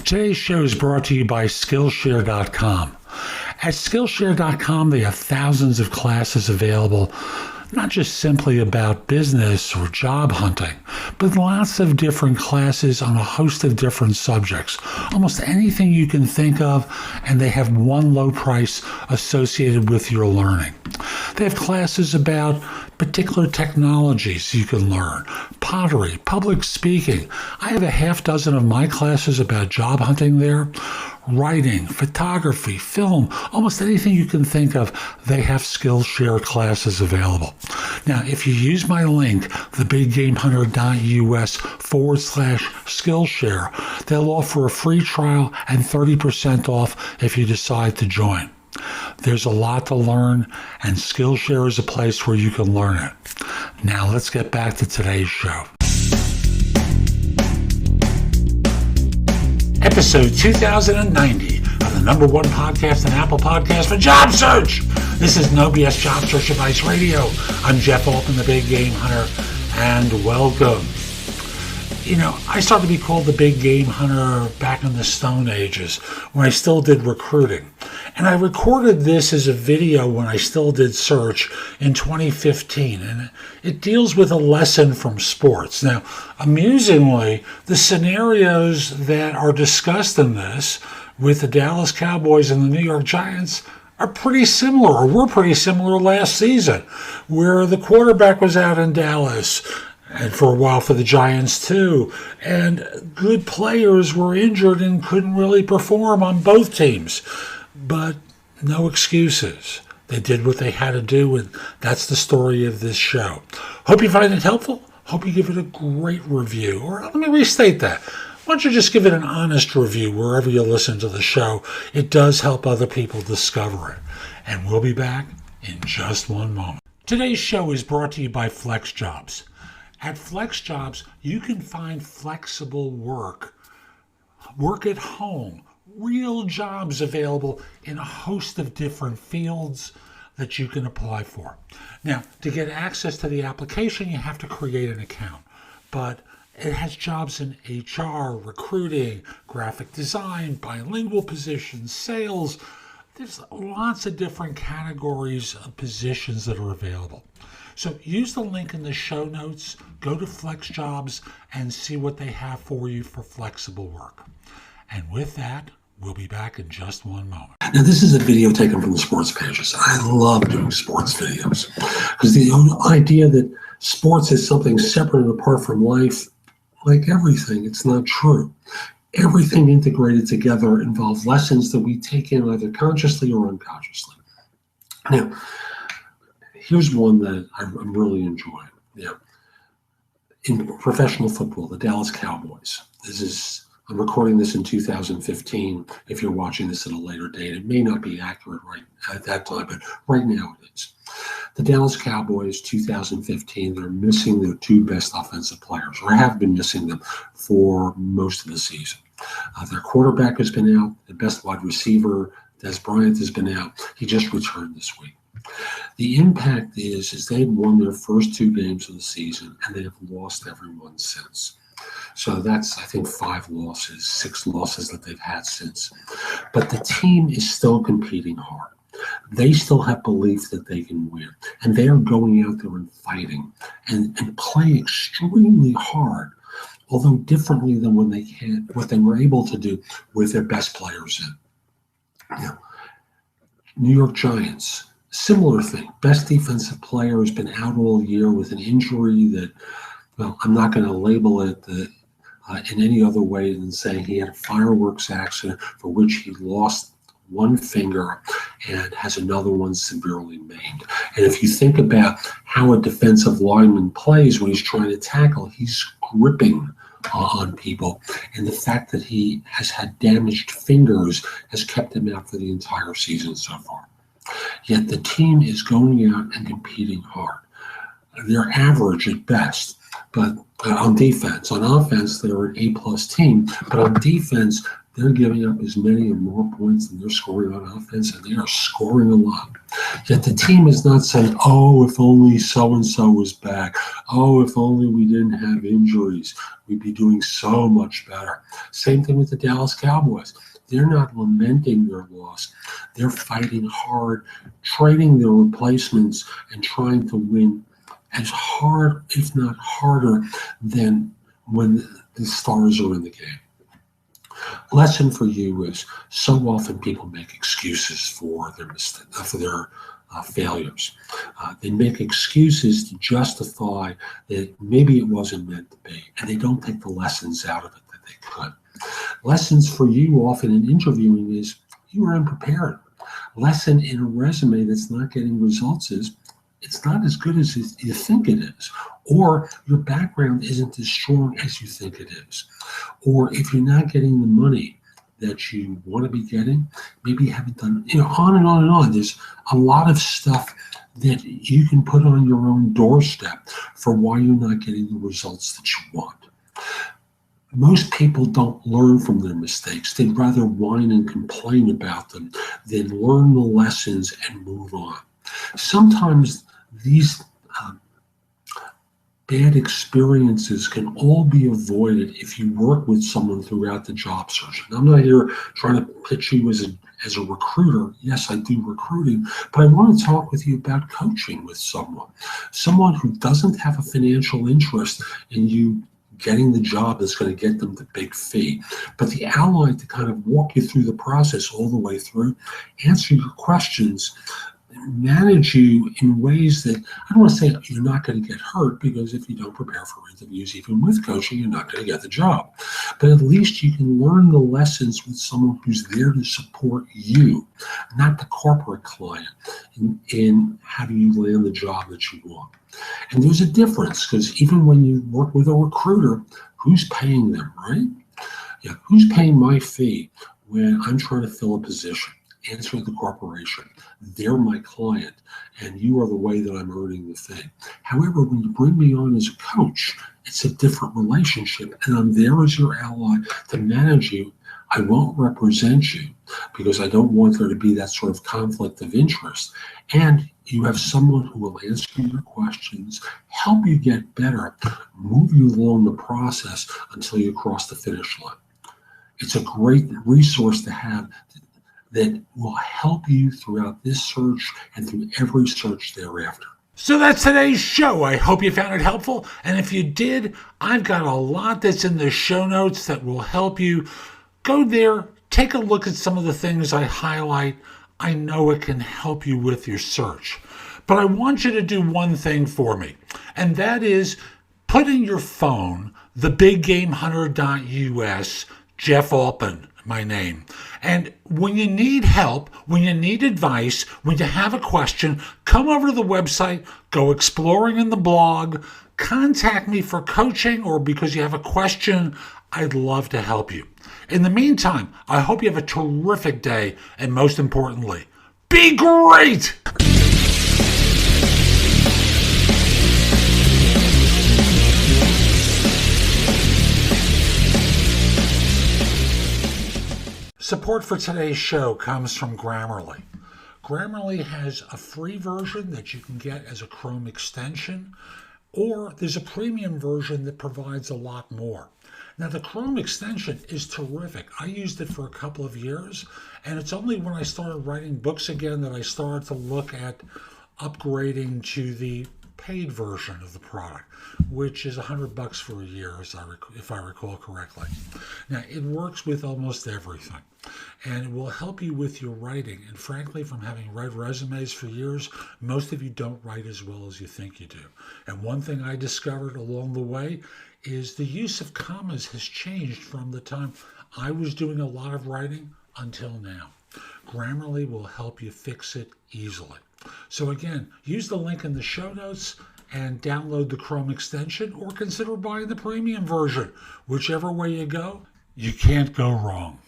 Today's show is brought to you by Skillshare.com. At Skillshare.com, they have thousands of classes available, not just simply about business or job hunting, but lots of different classes on a host of different subjects. Almost anything you can think of, and they have one low price associated with your learning. They have classes about particular technologies you can learn, pottery, public speaking. I have a half dozen of my classes about job hunting there. Writing, photography, film, almost anything you can think of, they have Skillshare classes available. Now, if you use my link, thebiggamehunter.us/Skillshare, they'll offer a free trial and 30% off if you decide to join. There's a lot to learn, and Skillshare is a place where you can learn it. Now, let's get back to today's show. Episode 2090 of the number one podcast and Apple Podcast for job search. This is No BS Job Search Advice Radio. I'm Jeff Altman, the Big Game Hunter, and welcome. You know, I started to be called the Big Game Hunter back in the Stone Ages when I still did recruiting. And I recorded this as a video when I still did search in 2015. And it deals with a lesson from sports. Now, amusingly, the scenarios that are discussed in this with the Dallas Cowboys and the New York Giants are pretty similar, or were pretty similar last season, where the quarterback was out in Dallas, and for a while for the Giants too, and good players were injured and couldn't really perform on both teams. But no excuses. They did what they had to do, and that's the story of this show. Hope you find it helpful. Hope you give it a great review. Or let me restate that. Why don't you just give it an honest review wherever you listen to the show? It does help other people discover it. And we'll be back in just one moment. Today's show is brought to you by FlexJobs. At FlexJobs, you can find flexible work at home, real jobs available in a host of different fields that you can apply for. Now, to get access to the application, you have to create an account, but it has jobs in HR, recruiting, graphic design, bilingual positions, sales. There's lots of different categories of positions that are available. So use the link in the show notes, go to FlexJobs, and see what they have for you for flexible work. And with that, we'll be back in just one moment. Now, this is a video taken from the sports pages. I love doing sports videos because the idea that sports is something separate and apart from life, like everything, it's not true. Everything integrated together involves lessons that we take in either consciously or unconsciously. Now, here's one that I'm really enjoying. Yeah. In professional football, the Dallas Cowboys. I'm recording this in 2015. If you're watching this at a later date, it may not be accurate right at that time, but right now it is. The Dallas Cowboys, 2015, they're missing their two best offensive players, or have been missing them for most of the season. Their quarterback has been out. The best wide receiver, Des Bryant, has been out. He just returned this week. The impact is they've won their first two games of the season, and they have lost every one since. So that's, I think, 6 losses that they've had since. But the team is still competing hard. They still have belief that they can win, and they are going out there and fighting and playing extremely hard, although differently than what they were able to do with their best players in. Now, New York Giants. Similar thing. Best defensive player has been out all year with an injury that, well, I'm not going to label it in any other way than saying he had a fireworks accident for which he lost one finger and has another one severely maimed. And if you think about how a defensive lineman plays when he's trying to tackle, he's gripping on people. And the fact that he has had damaged fingers has kept him out for the entire season so far. Yet the team is going out and competing hard. They're average at best, But on defense, on offense, they're an A-plus team. But on defense, they're giving up as many or more points than they're scoring on offense, and they are scoring a lot. Yet the team is not saying, oh, if only so-and-so was back. Oh, if only we didn't have injuries. We'd be doing so much better. Same thing with the Dallas Cowboys. They're not lamenting their loss. They're fighting hard, trading their replacements, and trying to win as hard, if not harder, than when the stars are in the game. Lesson for you is so often people make excuses for their failures. They make excuses to justify that maybe it wasn't meant to be, and they don't take the lessons out of it that they could. Lessons for you often in interviewing is you were unprepared. Lesson in a resume that's not getting results is it's not as good as you think it is, or your background isn't as strong as you think it is, or if you're not getting the money that you want to be getting, maybe you haven't done, on and on and on. There's a lot of stuff that you can put on your own doorstep for why you're not getting the results that you want. Most people don't learn from their mistakes. They'd rather whine and complain about them than learn the lessons and move on. Sometimes these bad experiences can all be avoided if you work with someone throughout the job search. And I'm not here trying to pitch you as a recruiter. Yes, I do recruiting, but I want to talk with you about coaching with someone who doesn't have a financial interest in you getting the job that's going to get them the big fee, but the ally to kind of walk you through the process all the way through, answer your questions, manage you in ways that, I don't want to say you're not going to get hurt, because if you don't prepare for interviews, even with coaching, you're not going to get the job. But at least you can learn the lessons with someone who's there to support you, not the corporate client, in how do you land the job that you want. And there's a difference, because even when you work with a recruiter, who's paying them, right? Yeah, who's paying my fee when I'm trying to fill a position? Answer the corporation. They're my client, and you are the way that I'm earning the thing. However, when you bring me on as a coach, it's a different relationship, and I'm there as your ally to manage you. I won't represent you because I don't want there to be that sort of conflict of interest. And you have someone who will answer your questions, help you get better, move you along the process until you cross the finish line. It's a great resource to have that will help you throughout this search and through every search thereafter. So that's today's show. I hope you found it helpful. And if you did, I've got a lot that's in the show notes that will help you. Go there, take a look at some of the things I highlight. I know it can help you with your search. But I want you to do one thing for me, and that is put in your phone thebiggamehunter.us, Jeff Altman, my name. And when you need help, when you need advice, when you have a question, come over to the website, go exploring in the blog, contact me for coaching or because you have a question. I'd love to help you. In the meantime, I hope you have a terrific day, and most importantly, be great! Support for today's show comes from Grammarly. Grammarly has a free version that you can get as a Chrome extension, or there's a premium version that provides a lot more. Now, the Chrome extension is terrific. I used it for a couple of years, and it's only when I started writing books again that I started to look at upgrading to the paid version of the product, which is $100 for a year, if I recall correctly. Now, it works with almost everything, and it will help you with your writing. And frankly, from having read resumes for years, most of you don't write as well as you think you do. And one thing I discovered along the way is the use of commas has changed from the time I was doing a lot of writing until now. Grammarly will help you fix it easily. So again, use the link in the show notes and download the Chrome extension, or consider buying the premium version. Whichever way you go, you can't go wrong.